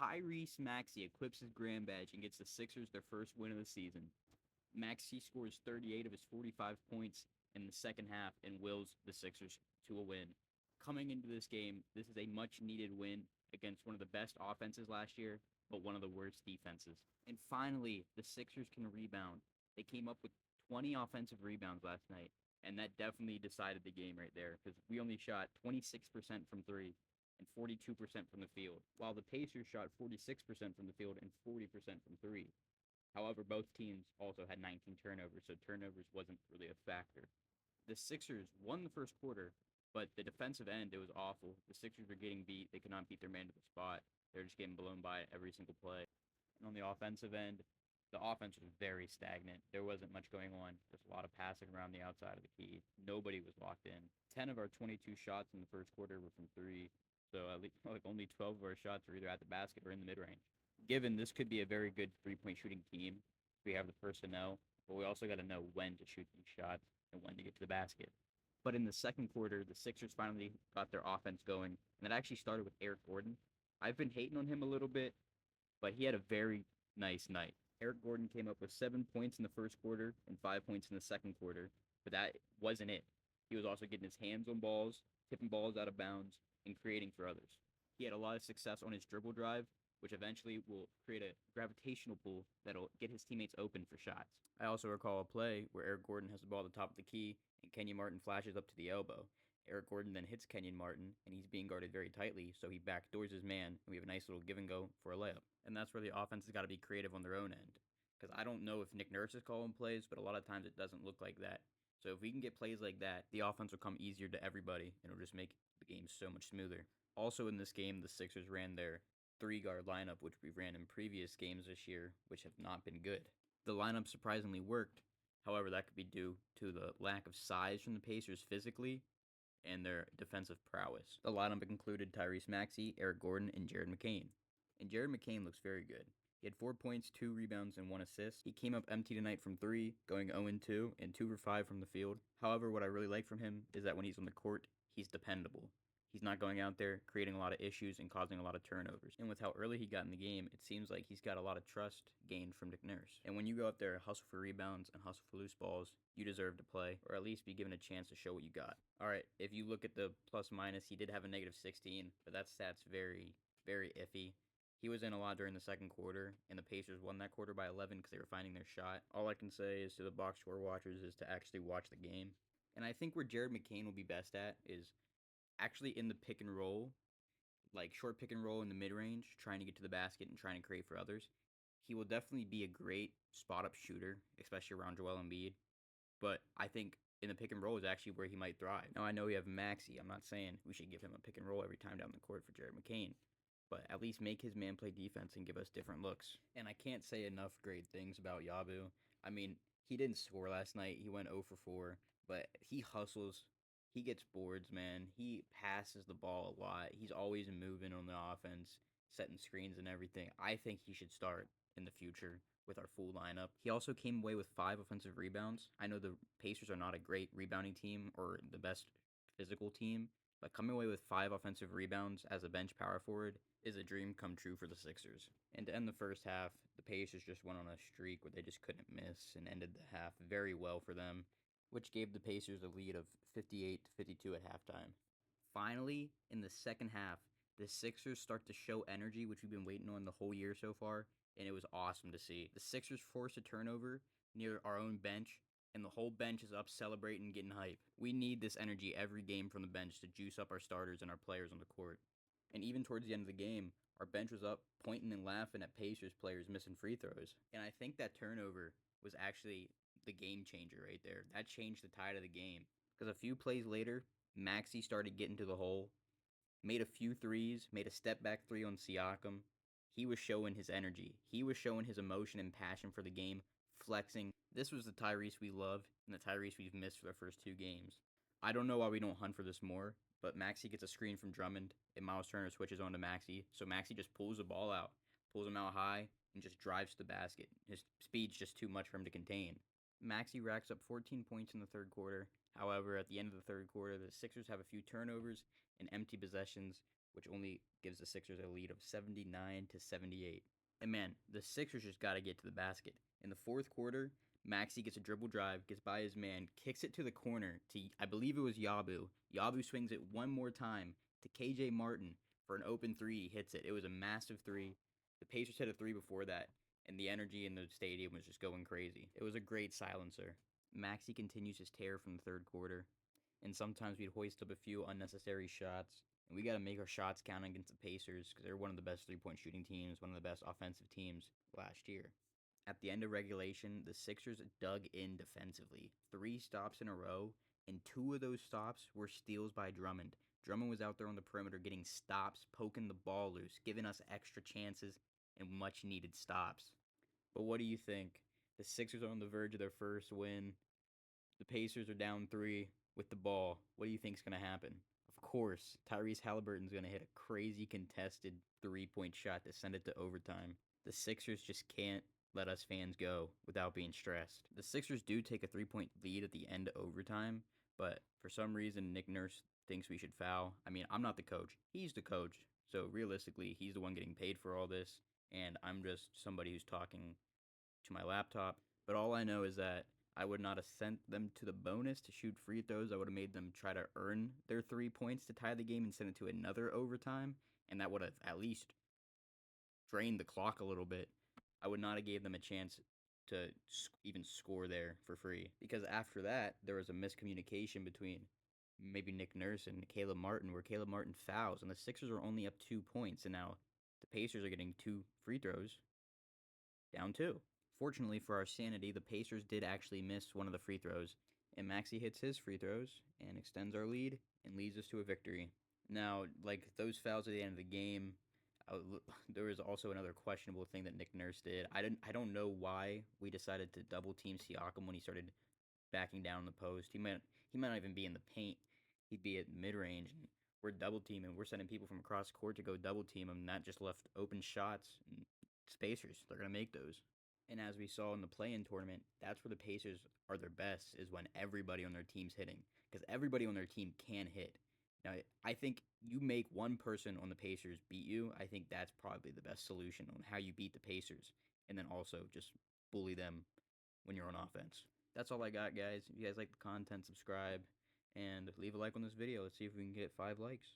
Tyrese Maxey equips his grand badge and gets the Sixers their first win of the season. Maxey scores 38 of his 45 points in the second half and wills the Sixers to a win. Coming into this game, this is a much needed win against one of the best offenses last year, but one of the worst defenses. And finally, the Sixers can rebound. They came up with 20 offensive rebounds last night, and that definitely decided the game right there because we only shot 26% from three and 42% from the field, while the Pacers shot 46% from the field and 40% from three. However, both teams also had 19 turnovers, so turnovers wasn't really a factor. The Sixers won the first quarter, but the defensive end, it was awful. The Sixers were getting beat. They could not beat their man to the spot. They were just getting blown by every single play. And on the offensive end, the offense was very stagnant. There wasn't much going on. Just a lot of passing around the outside of the key. Nobody was locked in. 10 of our 22 shots in the first quarter were from three. So at least like only 12 of our shots were either at the basket or in the mid-range. Given this could be a very good three-point shooting team, we have the personnel, but we also got to know when to shoot these shots and when to get to the basket. But in the second quarter, the Sixers finally got their offense going, and that actually started with Eric Gordon. I've been hating on him a little bit, but he had a very nice night. Eric Gordon came up with 7 points in the first quarter and 5 points in the second quarter, but that wasn't it. He was also getting his hands on balls, tipping balls out of bounds, and creating for others. He had a lot of success on his dribble drive, which eventually will create a gravitational pull that'll get his teammates open for shots. I also recall a play where Eric Gordon has the ball at the top of the key, and Kenyon Martin flashes up to the elbow. Eric Gordon then hits Kenyon Martin, and he's being guarded very tightly, so he backdoors his man, and we have a nice little give and go for a layup. And that's where the offense has got to be creative on their own end. Because I don't know if Nick Nurse is calling plays, but a lot of times it doesn't look like that. So if we can get plays like that, the offense will come easier to everybody, and it'll just make the game so much smoother. Also in this game, the Sixers ran their three-guard lineup, which we ran in previous games this year, which have not been good. The lineup surprisingly worked. However, that could be due to the lack of size from the Pacers physically and their defensive prowess. The lineup included Tyrese Maxey, Eric Gordon, and Jared McCain. And Jared McCain looks very good. He had 4 points, 2 rebounds, and 1 assist. He came up empty tonight from 3, going 0-2, and 2 for 5 from the field. However, what I really like from him is that when he's on the court, he's dependable. He's not going out there creating a lot of issues and causing a lot of turnovers. And with how early he got in the game, it seems like he's got a lot of trust gained from Nick Nurse. And when you go out there, hustle for rebounds and hustle for loose balls, you deserve to play, or at least be given a chance to show what you got. All right, if you look at the plus minus, he did have a negative 16, but that stat's very, very iffy. He was in a lot during the second quarter, and the Pacers won that quarter by 11 because they were finding their shot. All I can say is to the box score watchers is to actually watch the game. And I think where Jared McCain will be best at is actually in the pick and roll, like short pick and roll in the mid-range, trying to get to the basket and trying to create for others. He will definitely be a great spot-up shooter, especially around Joel Embiid. But I think in the pick and roll is actually where he might thrive. Now, I know we have Maxey. I'm not saying we should give him a pick and roll every time down the court for Jared McCain, but at least make his man play defense and give us different looks. And I can't say enough great things about Yabu. I mean, he didn't score last night. He went 0 for 4, but he hustles. He gets boards, man. He passes the ball a lot. He's always moving on the offense, setting screens and everything. I think he should start in the future with our full lineup. He also came away with 5 offensive rebounds. I know the Pacers are not a great rebounding team or the best physical team, but coming away with 5 offensive rebounds as a bench power forward is a dream come true for the Sixers. And to end the first half, the Pacers just went on a streak where they just couldn't miss and ended the half very well for them, which gave the Pacers a lead of 58-52 at halftime. Finally, in the second half, the Sixers start to show energy, which we've been waiting on the whole year so far, and it was awesome to see. The Sixers forced a turnover near our own bench, and the whole bench is up celebrating, getting hype. We need this energy every game from the bench to juice up our starters and our players on the court. And even towards the end of the game, our bench was up pointing and laughing at Pacers players missing free throws. And I think that turnover was actually the game changer right there. That changed the tide of the game. Because a few plays later, Maxey started getting to the hole, made a few threes, made a step back 3 on Siakam. He was showing his energy. He was showing his emotion and passion for the game, flexing. This was the Tyrese we loved and the Tyrese we've missed for the first 2 games. I don't know why we don't hunt for this more, but Maxey gets a screen from Drummond, and Miles Turner switches on to Maxey. So Maxey just pulls the ball out, pulls him out high, and just drives to the basket. His speed's just too much for him to contain. Maxey racks up 14 points in the third quarter. However, at the end of the third quarter, the Sixers have a few turnovers and empty possessions, which only gives the Sixers a lead of 79-78. And man, the Sixers just got to get to the basket. In the fourth quarter, Maxey gets a dribble drive, gets by his man, kicks it to the corner to, I believe it was Yabu. Yabu swings it one more time to KJ Martin for an open three. He hits it. It was a massive three. The Pacers hit a three before that, and the energy in the stadium was just going crazy. It was a great silencer. Maxey continues his tear from the third quarter, and sometimes we'd hoist up a few unnecessary shots. And we got to make our shots count against the Pacers because they're one of the best three-point shooting teams, one of the best offensive teams last year. At the end of regulation, the Sixers dug in defensively. 3 stops in a row, and 2 of those stops were steals by Drummond. Drummond was out there on the perimeter getting stops, poking the ball loose, giving us extra chances and much needed stops. But what do you think? The Sixers are on the verge of their first win. The Pacers are down 3 with the ball. What do you think is going to happen? Of course, Tyrese Halliburton's going to hit a crazy contested 3-point shot to send it to overtime. The Sixers just can't let us fans go without being stressed. The Sixers do take a 3-point lead at the end of overtime, but for some reason, Nick Nurse thinks we should foul. I mean, I'm not the coach. He's the coach. So realistically, he's the one getting paid for all this, and I'm just somebody who's talking to my laptop. But all I know is that I would not have sent them to the bonus to shoot free throws. I would have made them try to earn their 3 points to tie the game and send it to another overtime, and that would have at least drained the clock a little bit. I would not have gave them a chance to even score there for free, because after that there was a miscommunication between maybe Nick Nurse and Caleb Martin, where Caleb Martin fouls, and the Sixers are only up 2 points, and now the Pacers are getting 2 free throws, down 2. Fortunately for our sanity, the Pacers did actually miss one of the free throws, and Maxey hits his free throws and extends our lead and leads us to a victory. Now, like those fouls at the end of the game, there was also another questionable thing that Nick Nurse did. I don't know why we decided to double team Siakam when he started backing down the post. He might not even be in the paint. He'd be at mid range, and we're double teaming. We're sending people from across court to go double team him. And that just left open shots and spacers. They're gonna make those. And as we saw in the play-in tournament, that's where the Pacers are their best, is when everybody on their team's hitting, because everybody on their team can hit. Now, I think you make one person on the Pacers beat you. I think that's probably the best solution on how you beat the Pacers, and then also just bully them when you're on offense. That's all I got, guys. If you guys like the content, subscribe and leave a like on this video. Let's see if we can get 5 likes.